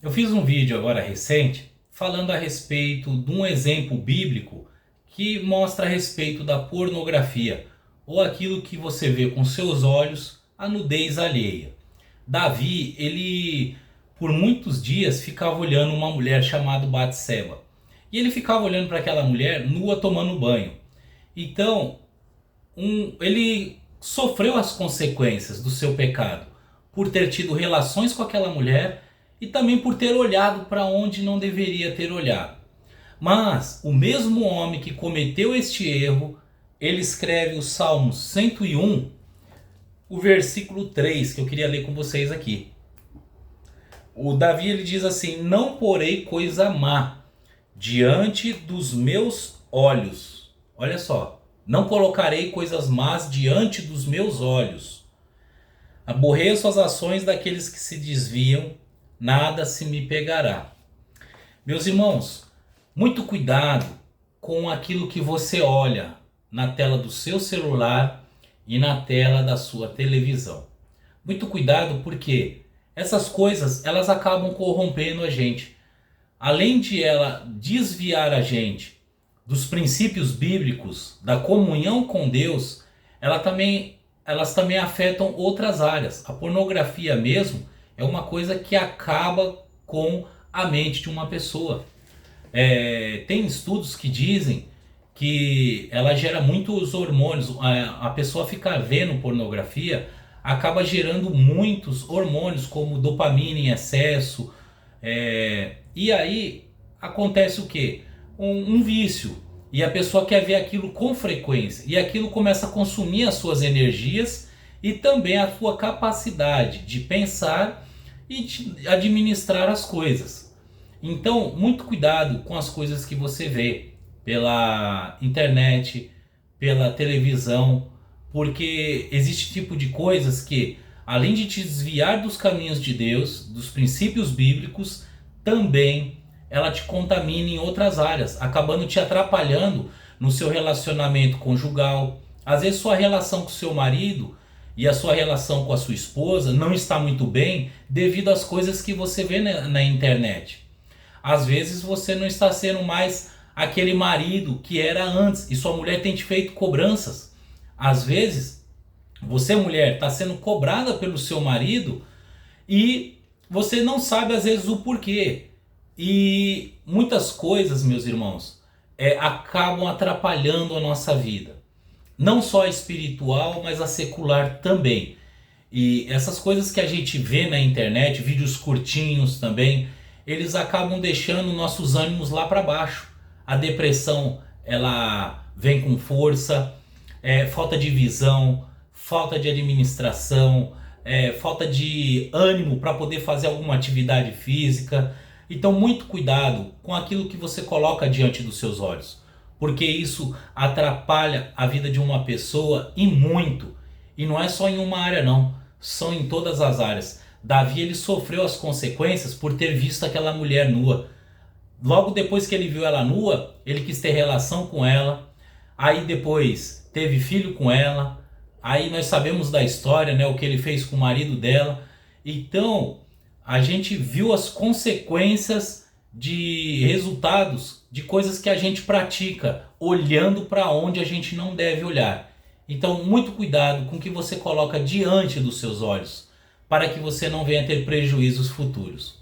Eu fiz um vídeo agora recente falando a respeito de um exemplo bíblico que mostra a respeito da pornografia ou aquilo que você vê com seus olhos, a nudez alheia. Davi, ele por muitos dias ficava olhando uma mulher chamada Batseba. E ele ficava olhando para aquela mulher nua tomando banho. Então, ele sofreu as consequências do seu pecado por ter tido relações com aquela mulher e também por ter olhado para onde não deveria ter olhado. Mas o mesmo homem que cometeu este erro, ele escreve o Salmo 101, o versículo 3, que eu queria ler com vocês aqui. O Davi, ele diz assim: não porei coisa má diante dos meus olhos. Olha só, não colocarei coisas más diante dos meus olhos. Aborreço as ações daqueles que se desviam, nada se me pegará. Meus irmãos, muito cuidado com aquilo que você olha na tela do seu celular e na tela da sua televisão. Muito cuidado, porque essas coisas, elas acabam corrompendo a gente. Além de ela desviar a gente dos princípios bíblicos, da comunhão com Deus, elas também afetam outras áreas. A pornografia mesmo é uma coisa que acaba com a mente de uma pessoa. Tem estudos que dizem que ela gera muitos hormônios. A pessoa ficar vendo pornografia acaba gerando muitos hormônios, como dopamina em excesso. E aí acontece o quê? Um vício. E a pessoa quer ver aquilo com frequência. E aquilo começa a consumir as suas energias e também a sua capacidade de pensar e de administrar as coisas. Então, muito cuidado com as coisas que você vê pela internet, pela televisão, porque existe tipo de coisas que, além de te desviar dos caminhos de Deus, dos princípios bíblicos, também ela te contamina em outras áreas, acabando te atrapalhando no seu relacionamento conjugal. Às vezes sua relação com seu marido e a sua relação com a sua esposa não está muito bem devido às coisas que você vê na internet. Às vezes você não está sendo mais aquele marido que era antes e sua mulher tem te feito cobranças. Às vezes você, mulher, está sendo cobrada pelo seu marido e você não sabe às vezes o porquê. E muitas coisas, meus irmãos, acabam atrapalhando a nossa vida. Não só a espiritual, mas a secular também. E essas coisas que a gente vê na internet, vídeos curtinhos também, eles acabam deixando nossos ânimos lá para baixo. A depressão, ela vem com força, falta de visão, falta de administração, falta de ânimo para poder fazer alguma atividade física. Então, muito cuidado com aquilo que você coloca diante dos seus olhos, porque isso atrapalha a vida de uma pessoa e muito. E não é só em uma área não, são em todas as áreas. Davi, ele sofreu as consequências por ter visto aquela mulher nua. Logo depois que ele viu ela nua, ele quis ter relação com ela. Aí depois teve filho com ela. Aí nós sabemos da história, né, o que ele fez com o marido dela. Então, a gente viu as consequências de resultados de coisas que a gente pratica, olhando para onde a gente não deve olhar. Então, muito cuidado com o que você coloca diante dos seus olhos, para que você não venha ter prejuízos futuros.